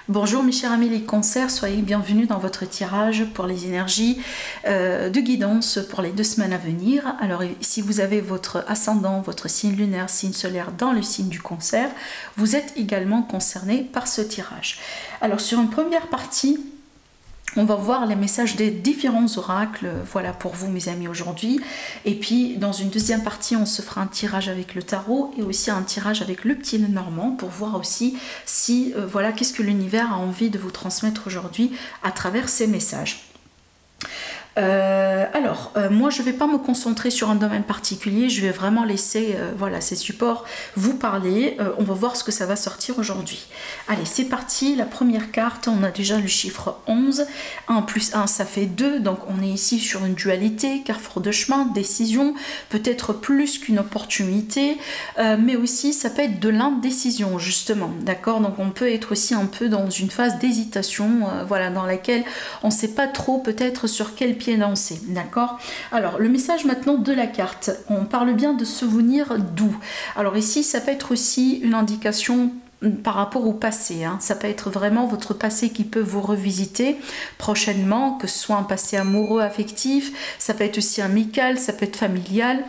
Bonjour mes chers amis les cancers, soyez bienvenus dans votre tirage pour les énergies de guidance pour les 2 semaines à venir. Alors si vous avez votre ascendant, votre signe lunaire, signe solaire dans le signe du cancer, vous êtes également concerné par ce tirage. Alors sur une première partie, on va voir les messages des différents oracles, voilà pour vous mes amis aujourd'hui. Et puis dans une deuxième partie, on se fera un tirage avec le tarot et aussi un tirage avec le petit Lenormand pour voir aussi si, voilà, qu'est-ce que l'univers a envie de vous transmettre aujourd'hui à travers ces messages. Moi je ne vais pas me concentrer sur un domaine particulier, je vais vraiment laisser voilà, ces supports vous parler. On va voir ce que ça va sortir aujourd'hui. Allez, c'est parti. La première carte, on a déjà le chiffre 11, 1 plus 1 ça fait 2, donc on est ici sur une dualité, carrefour de chemin, décision, peut-être plus qu'une opportunité, mais aussi ça peut être de l'indécision justement, d'accord? Donc on peut être aussi un peu dans une phase d'hésitation, voilà, dans laquelle on ne sait pas trop peut-être sur quel pied danser, d'accord? Alors le message maintenant de la carte, on parle bien de souvenirs doux. Alors ici ça peut être aussi une indication par rapport au passé, hein. Ça peut être vraiment votre passé qui peut vous revisiter prochainement, que ce soit un passé amoureux, affectif, ça peut être aussi amical, ça peut être familial.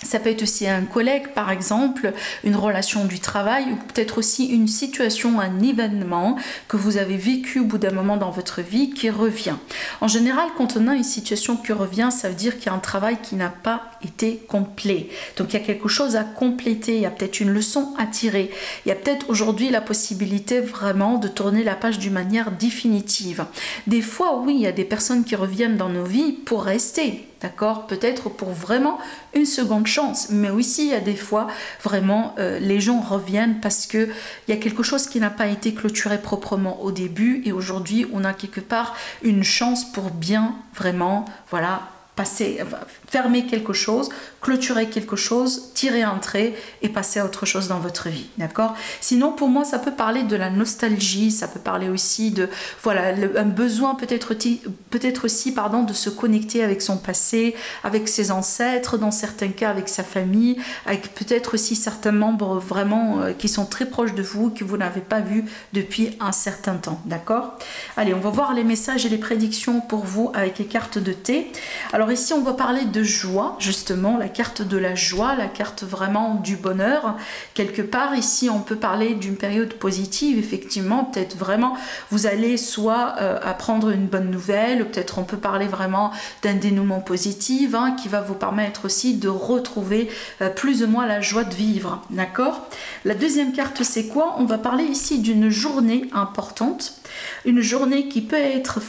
Ça peut être aussi un collègue par exemple, une relation du travail ou peut-être aussi une situation, un événement que vous avez vécu au bout d'un moment dans votre vie qui revient. En général, quand on a une situation qui revient, ça veut dire qu'il y a un travail qui n'a pas été complet. Donc il y a quelque chose à compléter, il y a peut-être une leçon à tirer. Il y a peut-être aujourd'hui la possibilité vraiment de tourner la page d'une manière définitive. Des fois, oui, il y a des personnes qui reviennent dans nos vies pour rester. D'accord, peut-être pour vraiment une seconde chance, mais aussi il y a des fois vraiment les gens reviennent parce que il y a quelque chose qui n'a pas été clôturé proprement au début et aujourd'hui on a quelque part une chance pour bien vraiment, voilà, passer, fermer quelque chose, clôturer quelque chose, tirer un trait et passer à autre chose dans votre vie, d'accord? Sinon, pour moi, ça peut parler de la nostalgie, ça peut parler aussi de, voilà, un besoin peut-être aussi, pardon, de se connecter avec son passé, avec ses ancêtres, dans certains cas avec sa famille, avec peut-être aussi certains membres vraiment qui sont très proches de vous, que vous n'avez pas vu depuis un certain temps, d'accord? Allez, on va voir les messages et les prédictions pour vous avec les cartes de thé. Alors ici, on va parler de joie, justement, la carte de la joie, la carte vraiment du bonheur. Quelque part, ici, on peut parler d'une période positive, effectivement, peut-être vraiment, vous allez soit apprendre une bonne nouvelle, peut-être on peut parler vraiment d'un dénouement positif, hein, qui va vous permettre aussi de retrouver plus ou moins la joie de vivre, d'accord? La deuxième carte, c'est quoi? On va parler ici d'une journée importante, une journée qui peut être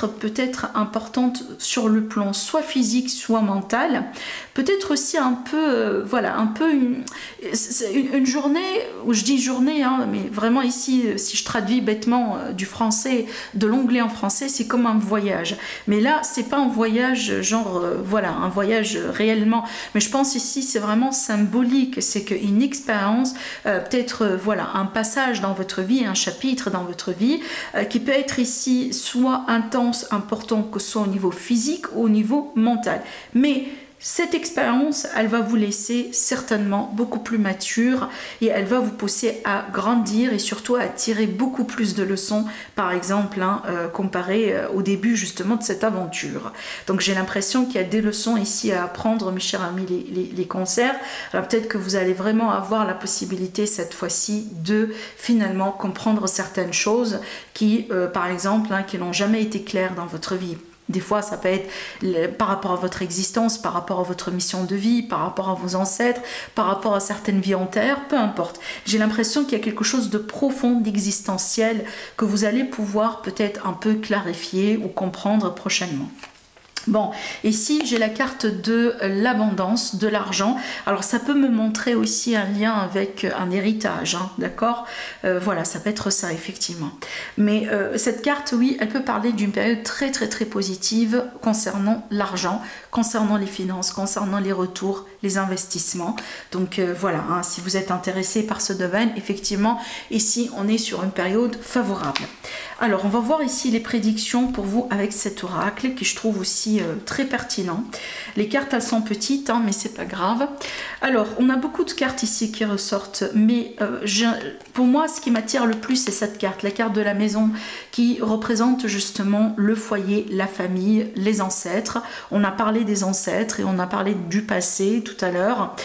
peut-être importante sur le plan soit physique soit mental, peut-être aussi un peu voilà, un peu une journée, où je dis journée, hein, mais vraiment ici si je traduis bêtement du français, de l'anglais en français, c'est comme un voyage, mais là c'est pas un voyage genre voilà, un voyage réellement, mais je pense ici c'est vraiment symbolique, c'est qu'une expérience, peut-être voilà, un passage dans votre vie, un chapitre dans votre vie, qui peut être ici soit intense, important, que ce soit au niveau physique ou au niveau mental. Mais cette expérience, elle va vous laisser certainement beaucoup plus mature et elle va vous pousser à grandir et surtout à tirer beaucoup plus de leçons, par exemple, hein, comparé au début justement de cette aventure. Donc j'ai l'impression qu'il y a des leçons ici à apprendre, mes chers amis les cancers. Alors peut-être que vous allez vraiment avoir la possibilité cette fois-ci de finalement comprendre certaines choses qui, par exemple, hein, qui n'ont jamais été claires dans votre vie. Des fois, ça peut être par rapport à votre existence, par rapport à votre mission de vie, par rapport à vos ancêtres, par rapport à certaines vies antérieures, peu importe. J'ai l'impression qu'il y a quelque chose de profond, d'existentiel, que vous allez pouvoir peut-être un peu clarifier ou comprendre prochainement. Bon, ici j'ai la carte de l'abondance, de l'argent. Alors ça peut me montrer aussi un lien avec un héritage, hein, d'accord? Voilà, ça peut être ça effectivement. Mais cette carte, oui, elle peut parler d'une période très positive concernant l'argent, concernant les finances, concernant les retours, les investissements. Donc voilà, hein, si vous êtes intéressé par ce domaine, effectivement, ici on est sur une période favorable. Alors, on va voir ici les prédictions pour vous avec cet oracle qui je trouve aussi très pertinent. Les cartes, elles sont petites, hein, mais c'est pas grave. Alors, on a beaucoup de cartes ici qui ressortent, mais pour moi, ce qui m'attire le plus, c'est cette carte, la carte de la maison, qui représente justement le foyer, la famille, les ancêtres. On a parlé des ancêtres et on a parlé du passé tout à l'heure.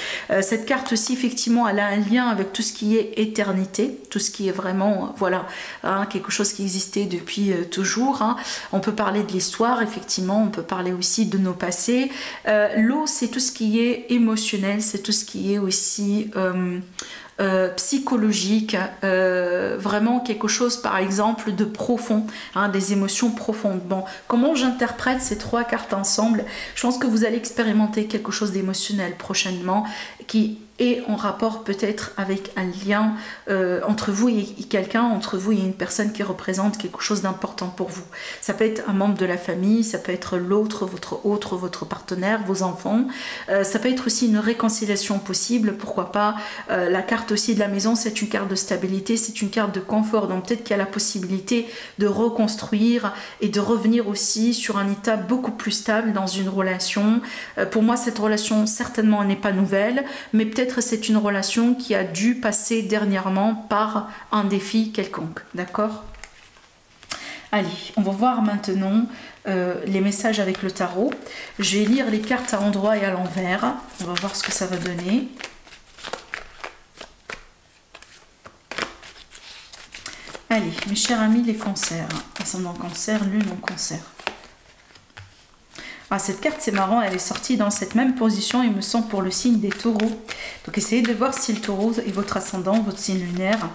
Cette carte aussi, effectivement, elle a un lien avec tout ce qui est éternité, tout ce qui est vraiment, voilà, hein, quelque chose qui existait depuis toujours. Hein. On peut parler de l'histoire, effectivement, on peut parler aussi de nos passés. L'eau, c'est tout ce qui est émotionnel, c'est tout ce qui est aussi psychologique, vraiment quelque chose par exemple de profond, hein, des émotions profondes. Bon, comment j'interprète ces trois cartes ensemble? Je pense que vous allez expérimenter quelque chose d'émotionnel prochainement qui est en rapport peut-être avec un lien entre vous et quelqu'un, entre vous et une personne qui représente quelque chose d'important pour vous. Ça peut être un membre de la famille, ça peut être l'autre, votre partenaire, vos enfants. Ça peut être aussi une réconciliation possible, pourquoi pas. La carte aussi de la maison, c'est une carte de stabilité, c'est une carte de confort, donc peut-être qu'il y a la possibilité de reconstruire et de revenir aussi sur un état beaucoup plus stable dans une relation. Pour moi, cette relation certainement n'est pas nouvelle, mais peut-être c'est une relation qui a dû passer dernièrement par un défi quelconque, d'accord? Allez, on va voir maintenant les messages avec le tarot. Je vais lire les cartes à l'endroit et à l'envers. On va voir ce que ça va donner. Allez, mes chers amis les cancers, ascendant cancer, lune en cancer. Ah, cette carte, c'est marrant, elle est sortie dans cette même position, il me semble, pour le signe des taureaux. Donc, essayez de voir si le taureau est votre ascendant, votre signe lunaire.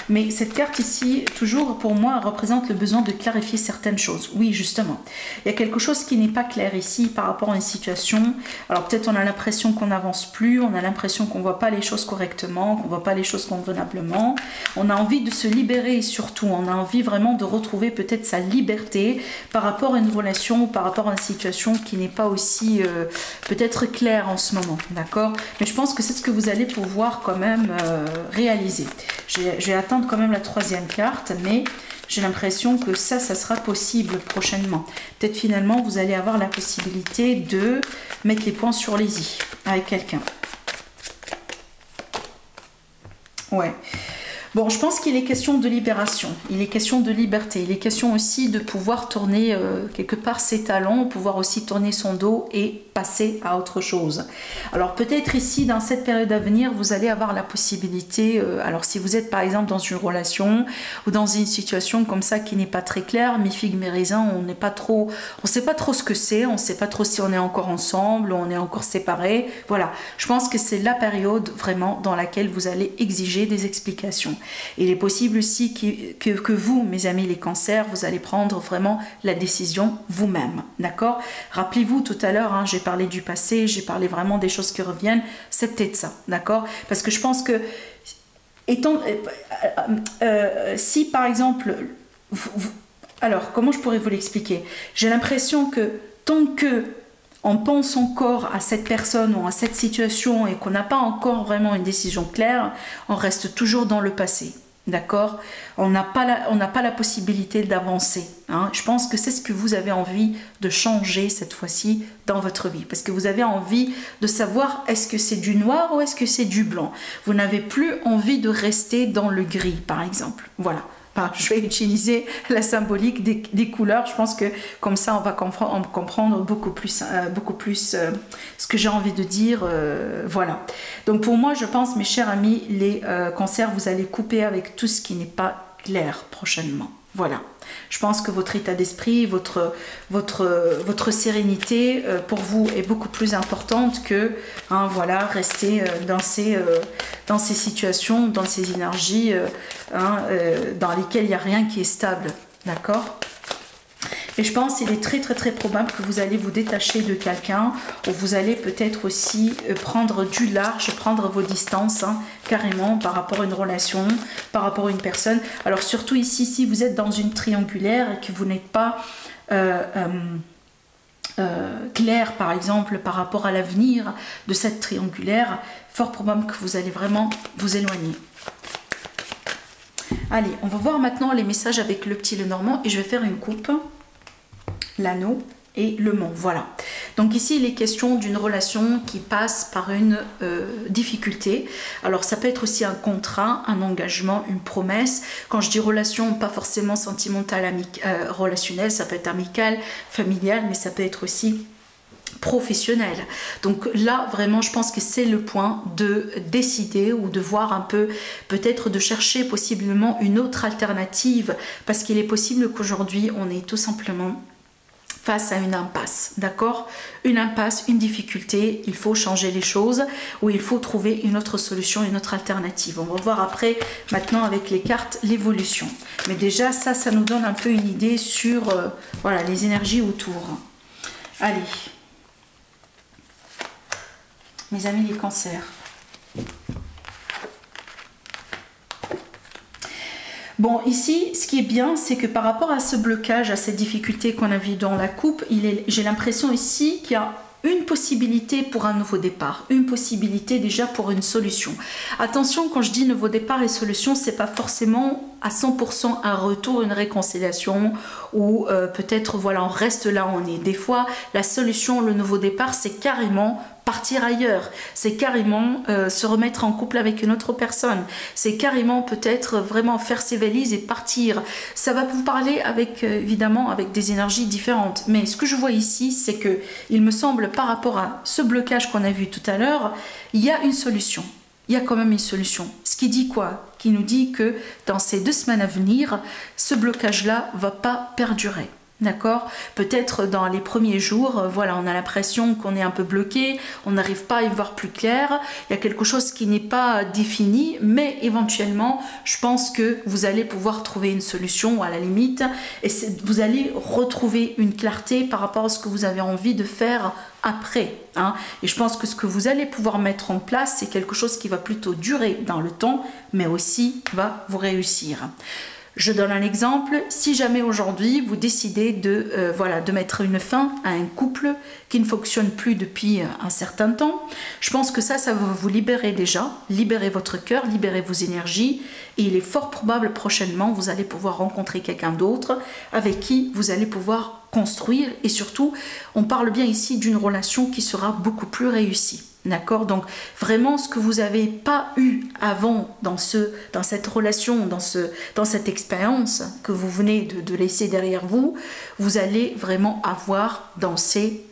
Mais cette carte ici, toujours pour moi, représente le besoin de clarifier certaines choses. Oui, justement. Il y a quelque chose qui n'est pas clair ici par rapport à une situation. Alors, peut-être on a l'impression qu'on n'avance plus, on a l'impression qu'on ne voit pas les choses correctement, qu'on ne voit pas les choses convenablement. On a envie de se libérer et surtout, on a envie vraiment de retrouver peut-être sa liberté par rapport à une relation, par rapport à une situation qui n'est pas aussi peut-être claire en ce moment, d'accord? Mais je pense que c'est ce que vous allez pouvoir quand même réaliser. Je vais attendre quand même la troisième carte, mais j'ai l'impression que ça sera possible prochainement. Peut-être finalement, vous allez avoir la possibilité de mettre les points sur les i avec quelqu'un. Ouais. Bon, je pense qu'il est question de libération, il est question de liberté, il est question aussi de pouvoir tourner quelque part ses talons, pouvoir aussi tourner son dos et passer à autre chose. Alors peut-être ici, dans cette période à venir, vous allez avoir la possibilité, alors si vous êtes par exemple dans une relation ou dans une situation comme ça qui n'est pas très claire, mi figue, mi raisin, on n'est pas trop, on sait pas trop ce que c'est, on sait pas trop si on est encore ensemble, ou on est encore séparés, voilà. Je pense que c'est la période vraiment dans laquelle vous allez exiger des explications. Il est possible aussi que vous, mes amis les cancers, vous allez prendre vraiment la décision vous-même, d'accord? Rappelez-vous tout à l'heure, hein, j'ai parlé du passé, j'ai parlé vraiment des choses qui reviennent, c'est peut-être ça, d'accord? Parce que je pense que, si par exemple, alors comment je pourrais vous l'expliquer? J'ai l'impression que tant que on pense encore à cette personne ou à cette situation et qu'on n'a pas encore vraiment une décision claire, on reste toujours dans le passé, d'accord? On n'a pas la possibilité d'avancer, hein? Je pense que c'est ce que vous avez envie de changer cette fois-ci dans votre vie, parce que vous avez envie de savoir est-ce que c'est du noir ou est-ce que c'est du blanc. Vous n'avez plus envie de rester dans le gris, par exemple, voilà. Enfin, je vais utiliser la symbolique des couleurs. Je pense que comme ça, on va comprendre beaucoup plus ce que j'ai envie de dire. Voilà. Donc pour moi, je pense, mes chers amis, les cancers, vous allez couper avec tout ce qui n'est pas clair prochainement. Voilà. Je pense que votre état d'esprit, votre sérénité pour vous est beaucoup plus importante que hein, voilà, rester dans ces situations, dans ces énergies dans lesquelles il n'y a rien qui est stable. D'accord ? Et je pense qu'il est très probable que vous allez vous détacher de quelqu'un, ou vous allez peut-être aussi prendre du large, prendre vos distances, hein, carrément par rapport à une relation, par rapport à une personne. Alors surtout ici, si vous êtes dans une triangulaire et que vous n'êtes pas clair par exemple par rapport à l'avenir de cette triangulaire, fort probable que vous allez vraiment vous éloigner. Allez, on va voir maintenant les messages avec le petit Lenormand et je vais faire une coupe, l'anneau et le mont. Voilà. Donc ici, il est question d'une relation qui passe par une difficulté. Alors ça peut être aussi un contrat, un engagement, une promesse. Quand je dis relation, pas forcément sentimentale, relationnelle, ça peut être amical, familial, mais ça peut être aussi professionnel. Donc là, vraiment, je pense que c'est le point de décider ou de voir un peu, peut-être de chercher possiblement une autre alternative, parce qu'il est possible qu'aujourd'hui, on est tout simplement face à une impasse, d'accord? Une impasse, une difficulté, il faut changer les choses ou il faut trouver une autre solution, une autre alternative. On va voir après, maintenant avec les cartes, l'évolution. Mais déjà, ça nous donne un peu une idée sur voilà, les énergies autour. Allez. Mes amis les cancers. Bon, ici, ce qui est bien, c'est que par rapport à ce blocage, à cette difficulté qu'on a vu dans la coupe, j'ai l'impression ici qu'il y a une possibilité pour un nouveau départ, une possibilité déjà pour une solution. Attention, quand je dis nouveau départ et solution, c'est pas forcément à 100% un retour, une réconciliation ou peut-être voilà, on reste là où on est. Des fois, la solution, le nouveau départ, c'est carrément partir ailleurs, c'est carrément se remettre en couple avec une autre personne, c'est carrément peut-être vraiment faire ses valises et partir. Ça va vous parler avec évidemment avec des énergies différentes, mais ce que je vois ici, c'est que il me semble par rapport à ce blocage qu'on a vu tout à l'heure, il y a une solution. Il y a quand même une solution. Ce qui dit quoi? Qui nous dit que dans ces 2 semaines à venir, ce blocage-là va pas perdurer. D'accord? Peut-être dans les premiers jours, voilà, on a l'impression qu'on est un peu bloqué, on n'arrive pas à y voir plus clair, il y a quelque chose qui n'est pas défini, mais éventuellement, je pense que vous allez pouvoir trouver une solution à la limite, et vous allez retrouver une clarté par rapport à ce que vous avez envie de faire après. Hein. Et je pense que ce que vous allez pouvoir mettre en place, c'est quelque chose qui va plutôt durer dans le temps, mais aussi va vous réussir. Je donne un exemple, si jamais aujourd'hui vous décidez de, voilà, de mettre une fin à un couple qui ne fonctionne plus depuis un certain temps, je pense que ça va vous libérer déjà, libérer votre cœur, libérer vos énergies et il est fort probable prochainement vous allez pouvoir rencontrer quelqu'un d'autre avec qui vous allez pouvoir construire et surtout on parle bien ici d'une relation qui sera beaucoup plus réussie. D'accord? Donc vraiment ce que vous n'avez pas eu avant dans cette relation, dans cette expérience que vous venez de laisser derrière vous, vous allez vraiment avoir dans ces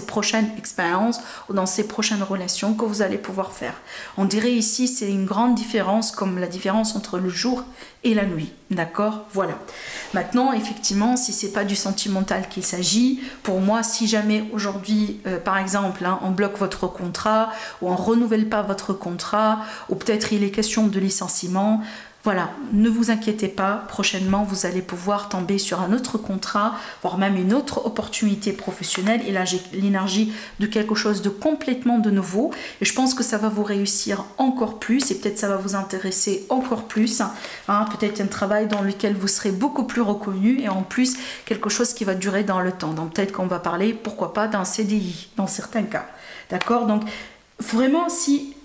prochaines expériences ou dans ces prochaines relations que vous allez pouvoir faire. On dirait ici c'est une grande différence comme la différence entre le jour et la nuit. D'accord? Voilà. Maintenant, effectivement, si c'est pas du sentimental qu'il s'agit, pour moi, si jamais aujourd'hui, par exemple, hein, on bloque votre contrat ou on renouvelle pas votre contrat, ou peut-être il est question de licenciement, voilà, ne vous inquiétez pas, prochainement vous allez pouvoir tomber sur un autre contrat, voire même une autre opportunité professionnelle et là j'ai l'énergie de quelque chose de complètement de nouveau et je pense que ça va vous réussir encore plus et peut-être ça va vous intéresser encore plus, hein, peut-être un travail dans lequel vous serez beaucoup plus reconnu et en plus quelque chose qui va durer dans le temps, donc peut-être qu'on va parler, pourquoi pas, d'un CDI dans certains cas, d'accord? Donc vraiment si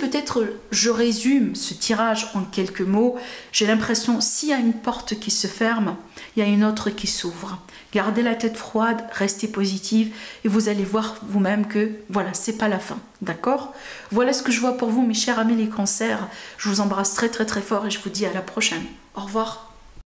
peut-être je résume ce tirage en quelques mots, j'ai l'impression s'il y a une porte qui se ferme, il y a une autre qui s'ouvre. Gardez la tête froide, restez positive et vous allez voir vous-même que voilà, c'est pas la fin. D'accord? Voilà ce que je vois pour vous mes chers amis les cancers. Je vous embrasse très très très fort et je vous dis à la prochaine. Au revoir.